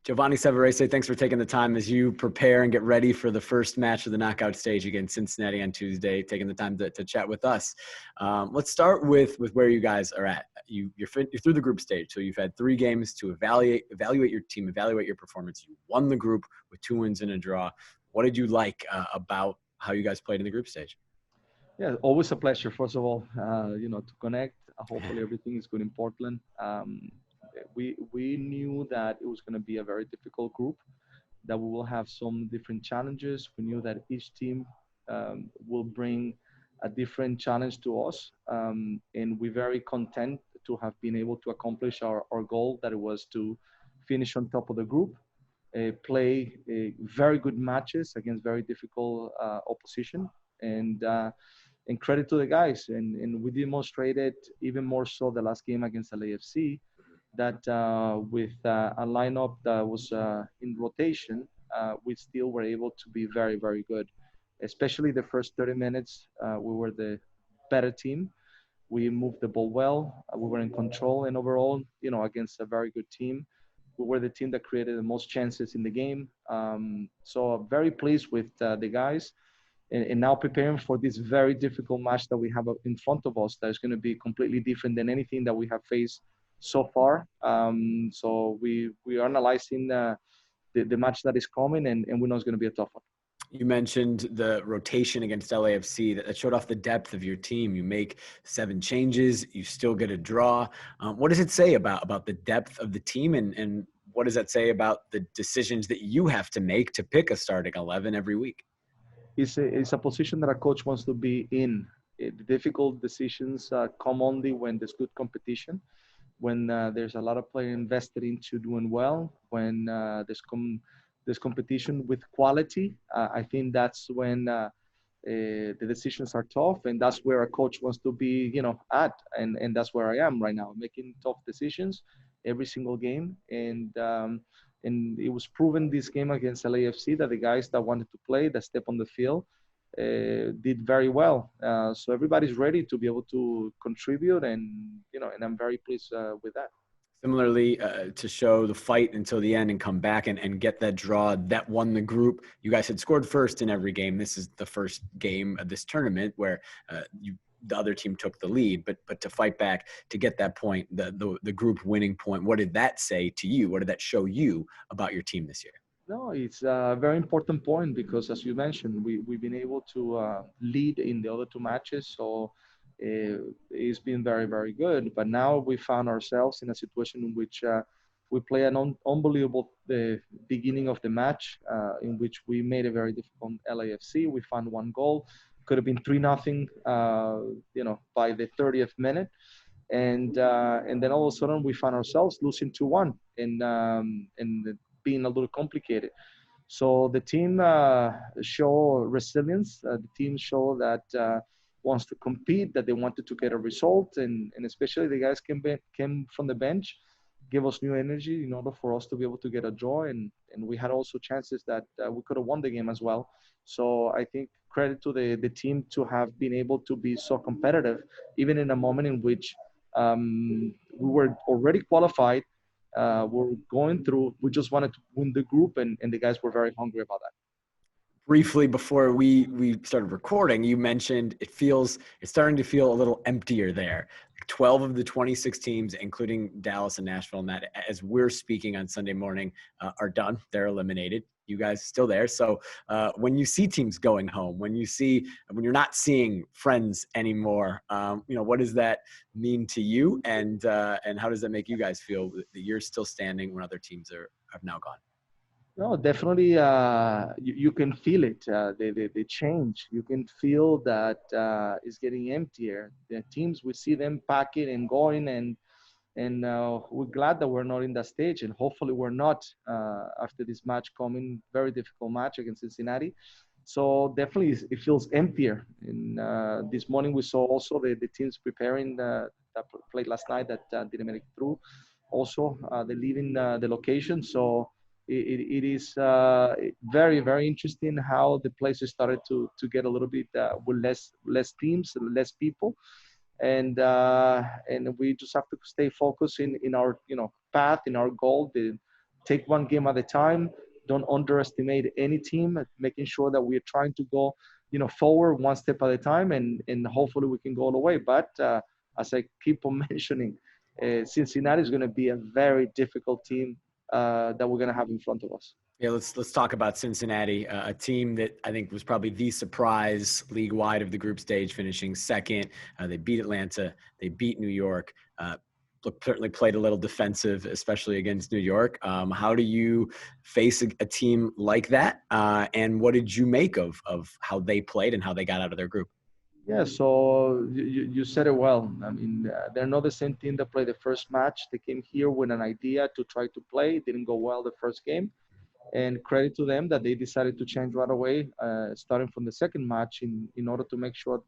Giovanni Savarese, thanks for taking the time as you prepare and get ready for the first match of the knockout stage against Cincinnati on Tuesday, taking the time to chat with us. Let's start with where you guys are at. You're through the group stage, so you've had 3 games to evaluate your team, evaluate your performance. You won the group with 2 wins and a draw. What did you like about how you guys played in the group stage? Yeah, always a pleasure. First of all, to connect. Hopefully, everything is good in Portland. We knew that it was going to be a very difficult group, that we will have some different challenges. We knew that each team will bring a different challenge to us, and we're very content to have been able to accomplish our goal, that it was to finish on top of the group, play very good matches against very difficult opposition, and credit to the guys. And we demonstrated even more so the last game against LAFC, that with a lineup that was in rotation, we still were able to be very, very good. Especially the first 30 minutes, we were the better team. We moved the ball well. We were in control, and overall, against a very good team, we were the team that created the most chances in the game. So very pleased with the guys, and now preparing for this very difficult match that we have in front of us, that is going to be completely different than anything that we have faced so far. So we are analyzing the match that is coming, and we know it's going to be a tough one. You mentioned the rotation against LAFC that showed off the depth of your team. You make 7 changes, you still get a draw. What does it say about the depth of the team, and what does that say about the decisions that you have to make to pick a starting 11 every week? It's a position that a coach wants to be in. The difficult decisions come only when there's good competition, when there's a lot of players invested into doing well, when there's competition with quality. I think that's when the decisions are tough, and that's where a coach wants to be, at, and that's where I am right now, making tough decisions every single game. And it was proven this game against LAFC that the guys that wanted to play, that step on the field, did very well. So everybody's ready to be able to contribute, and I'm very pleased with that. Similarly, to show the fight until the end and come back and get that draw that won the group. You guys had scored first in every game. This is the first game of this tournament where the other team took the lead, but to fight back, to get that point, the group winning point, what did that say to you? What did that show you about your team this year? No, it's a very important point, because, as you mentioned, we've been able to lead in the other 2 matches. So it's been very, very good. But now we found ourselves in a situation in which we play an unbelievable beginning of the match, in which we made a very difficult LAFC. We found 1 goal. Could have been 3-0, by the 30th minute. And then all of a sudden we found ourselves losing 2-1, and being a little complicated. So the team show resilience. The team show that wants to compete, that they wanted to get a result, and especially the guys came from the bench, give us new energy in order for us to be able to get a draw. And we had also chances that we could have won the game as well. So I think credit to the team to have been able to be so competitive, even in a moment in which we were already qualified. We're going through, we just wanted to win the group, and the guys were very hungry about that. Briefly, before we started recording, you mentioned it's starting to feel a little emptier there. 12 of the 26 teams, including Dallas and Nashville, and that, as we're speaking on Sunday morning, are done. They're eliminated. You guys still there. So when you see teams going home, when you're not seeing friends anymore, what does that mean to you, and how does that make you guys feel that you're still standing when other teams have now gone? No, definitely. You can feel it. The change. You can feel that it's getting emptier. The teams, we see them packing and going, and we're glad that we're not in that stage, and hopefully we're not after this match coming. Very difficult match against Cincinnati. So definitely it feels emptier. And this morning we saw also the teams preparing that played last night that didn't make it through. Also, they're leaving the location. So it is very, very interesting how the places started to get a little bit with less teams, less people. And we just have to stay focused in our path, in our goal, take one game at a time. Don't underestimate any team. Making sure that we're trying to go, forward one step at a time, and hopefully we can go all the way. But as I keep on mentioning, Cincinnati is going to be a very difficult team that we're going to have in front of us. Yeah, let's talk about Cincinnati, a team that I think was probably the surprise league-wide of the group stage, finishing second. They beat Atlanta. They beat New York. Certainly played a little defensive, especially against New York. How do you face a team like that? And what did you make of how they played and how they got out of their group? Yeah, so you said it well. I mean, they're not the same team that played the first match. They came here with an idea to try to play. It didn't go well the first game. And credit to them that they decided to change right away, starting from the second match in order to make sure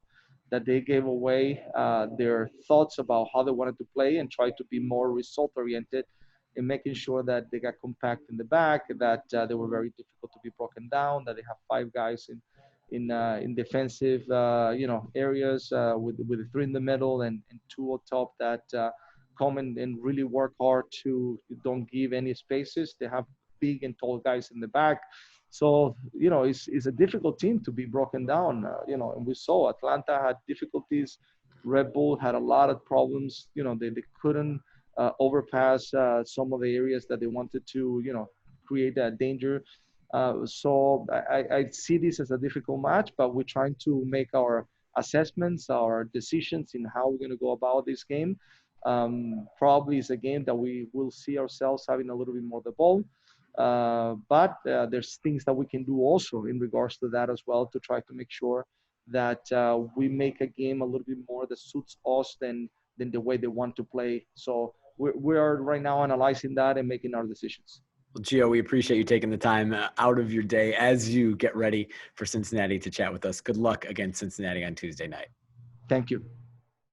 that they gave away their thoughts about how they wanted to play and try to be more result oriented in making sure that they got compact in the back, that they were very difficult to be broken down, that they have five guys in defensive areas with the three in the middle and two on top that come and really work hard to don't give any spaces. They have big and tall guys in the back. So, it's a difficult team to be broken down, and we saw Atlanta had difficulties. Red Bull had a lot of problems. They couldn't overpass some of the areas that they wanted to, create that danger. So I see this as a difficult match, but we're trying to make our assessments, our decisions in how we're going to go about this game. Probably is a game that we will see ourselves having a little bit more the ball. But there's things that we can do also in regards to that as well to try to make sure that we make a game a little bit more that suits us than the way they want to play. So we are right now analyzing that and making our decisions. Well, Gio, we appreciate you taking the time out of your day as you get ready for Cincinnati to chat with us. Good luck against Cincinnati on Tuesday night. Thank you.